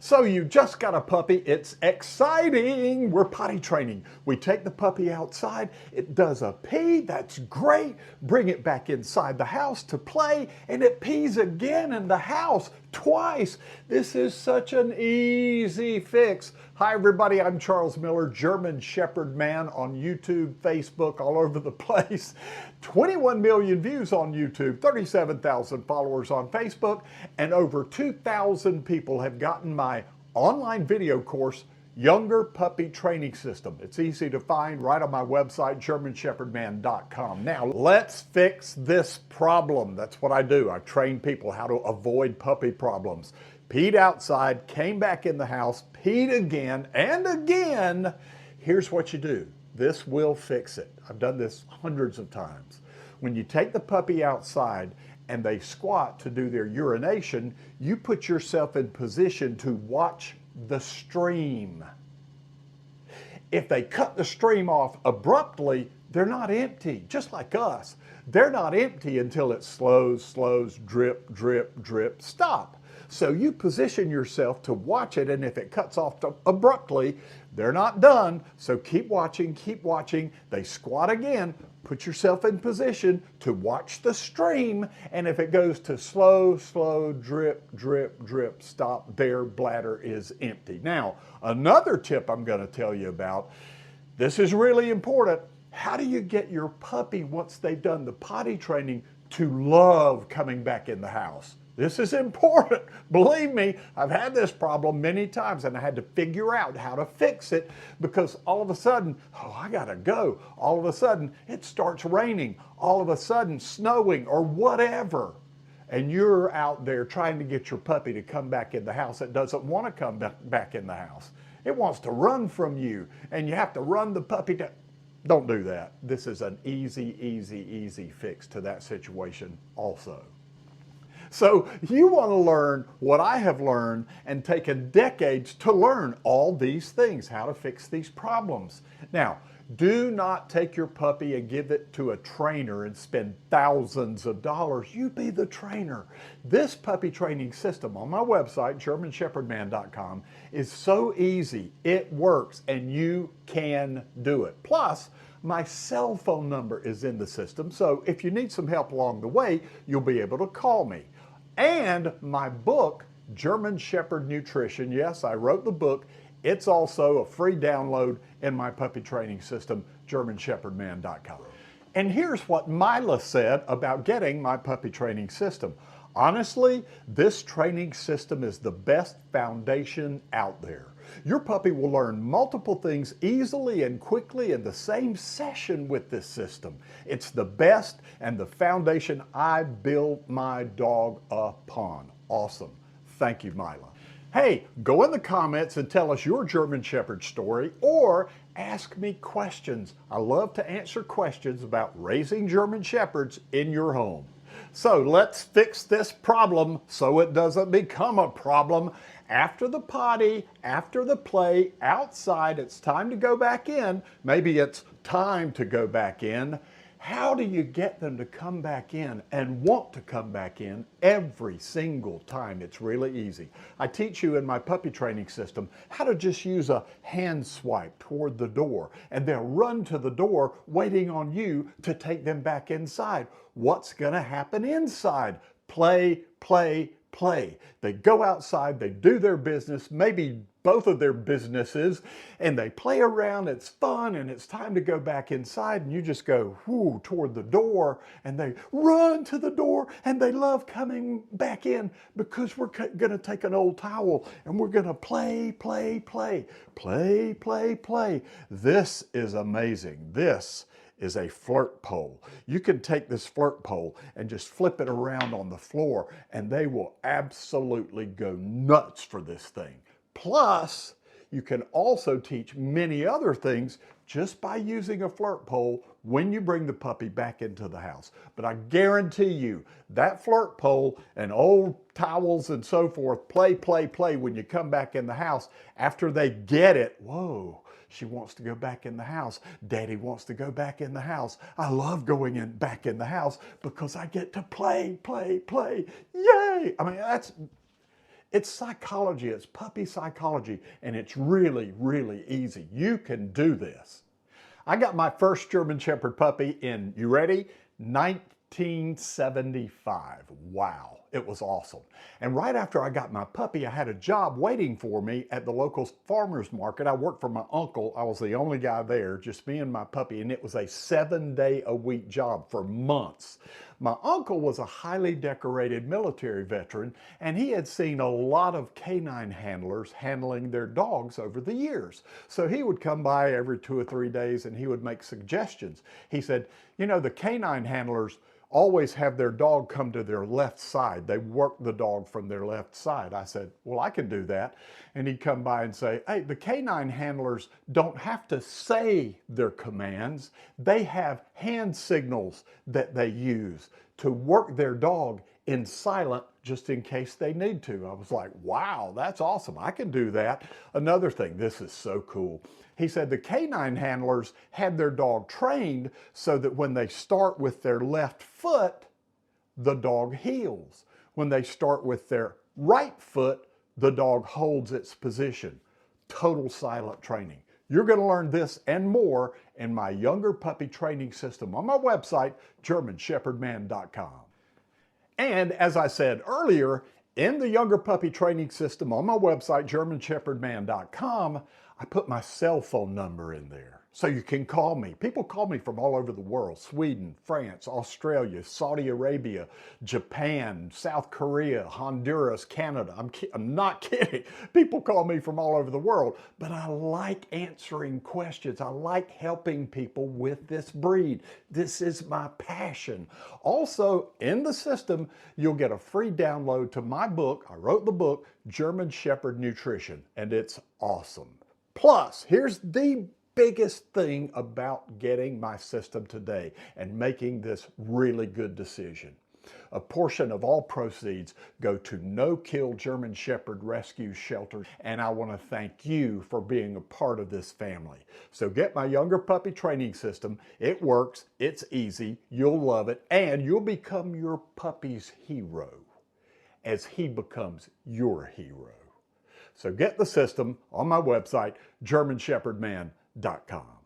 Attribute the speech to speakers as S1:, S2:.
S1: So you just got a puppy. It's exciting. We're potty training. We take the puppy outside. It does a pee. That's great. Bring it back inside the house to play, and it pees again in the house twice. This is such an easy fix. Hi everybody, I'm Charles Miller, German Shepherd Man on YouTube, Facebook, all over the place. 21 million views on YouTube, 37,000 followers on Facebook, and over 2,000 people have gotten my online video course, Younger Puppy Training System. It's easy to find right on my website, GermanShepherdMan.com. Now, let's fix this problem. That's what I do. I train people how to avoid puppy problems. Peed outside, came back in the house, peed again and again. Here's what you do. This will fix it. I've done this hundreds of times. When you take the puppy outside and they squat to do their urination, you put yourself in position to watch the stream. If they cut the stream off abruptly, they're not empty, just like us. They're not empty until it slows, drip, drip, drip, stop. So you position yourself to watch it, and if it cuts off abruptly, they're not done. So keep watching, keep watching. They squat again. Put yourself in position to watch the stream, and if it goes to slow, drip, drip, drip, stop, their bladder is empty. Now, another tip I'm going to tell you about, this is really important. How do you get your puppy, once they've done the potty training, to love coming back in the house? This is important. Believe me, I've had this problem many times and I had to figure out how to fix it, because all of a sudden, oh, I gotta go. All of a sudden, it starts raining. All of a sudden, snowing or whatever. And you're out there trying to get your puppy to come back in the house. It doesn't want to come back in the house. It wants to run from you, and you have to run the puppy to... Don't do that. This is an easy fix to that situation also. So you want to learn what I have learned and taken decades to learn all these things, how to fix these problems. Now, do not take your puppy and give it to a trainer and spend thousands of dollars. You be the trainer. This puppy training system on my website, GermanShepherdMan.com, is so easy. It works and you can do it. Plus, my cell phone number is in the system, so if you need some help along the way, you'll be able to call me. And my book, German Shepherd Nutrition, yes, I wrote the book. It's also a free download in my puppy training system, GermanShepherdMan.com. And here's what Mila said about getting my puppy training system. Honestly, this training system is the best foundation out there. Your puppy will learn multiple things easily and quickly in the same session with this system. It's the best and the foundation I built my dog upon. Awesome. Thank you, Mila. Hey, go in the comments and tell us your German Shepherd story, or ask me questions. I love to answer questions about raising German Shepherds in your home. So let's fix this problem so it doesn't become a problem. After the potty, after the play, outside, it's time to go back in. Maybe it's time to go back in. How do you get them to come back in and want to come back in every single time? It's really easy. I teach you in my puppy training system how to just use a hand swipe toward the door, and they'll run to the door waiting on you to take them back inside. What's going to happen inside? Play, play, play. They go outside, they do their business, maybe both of their businesses, and they play around. It's fun, and it's time to go back inside, and you just go whoo toward the door, and they run to the door, and they love coming back in, because we're going to take an old towel and we're going to play, play, play, play, play, play. This is amazing. This is a flirt pole. You can take this flirt pole and just flip it around on the floor, and they will absolutely go nuts for this thing. Plus, you can also teach many other things just by using a flirt pole when you bring the puppy back into the house. But I guarantee you, that flirt pole and old towels and so forth, play, play, play, when you come back in the house, after they get it, whoa, she wants to go back in the house. Daddy wants to go back in the house. I love going back in the house because I get to play, play, play. Yay! I mean, It's psychology, it's puppy psychology, and it's really, really easy. You can do this. I got my first German Shepherd puppy in, you ready? 1975. Wow, it was awesome. And right after I got my puppy, I had a job waiting for me at the local farmer's market. I worked for my uncle. I was the only guy there, just me and my puppy, and it was a 7-day-a-week job for months. My uncle was a highly decorated military veteran, and he had seen a lot of canine handlers handling their dogs over the years. So he would come by every 2 or 3 days and he would make suggestions. He said, you know, the canine handlers always have their dog come to their left side. They work the dog from their left side. I said, well, I can do that. And he'd come by and say, hey, the canine handlers don't have to say their commands. They have hand signals that they use to work their dog in silent just in case they need to. I was like, wow, that's awesome. I can do that. Another thing, this is so cool. He said the canine handlers had their dog trained so that when they start with their left foot, the dog heels. When they start with their right foot, the dog holds its position. Total silent training. You're going to learn this and more in my younger puppy training system on my website, GermanShepherdMan.com. And as I said earlier, in the younger puppy training system on my website, GermanShepherdMan.com, I put my cell phone number in there so you can call me. People call me from all over the world: Sweden, France, Australia, Saudi Arabia, Japan, South Korea, Honduras, Canada. I'm not kidding. People call me from all over the world, but I like answering questions. I like helping people with this breed. This is my passion. Also, in the system, you'll get a free download to my book. I wrote the book, German Shepherd Nutrition, and it's awesome. Plus, here's the biggest thing about getting my system today and making this really good decision. A portion of all proceeds go to no-kill German Shepherd rescue shelters, and I want to thank you for being a part of this family. So get my younger puppy training system. It works, it's easy, you'll love it, and you'll become your puppy's hero as he becomes your hero. So get the system on my website, GermanShepherdMan.com.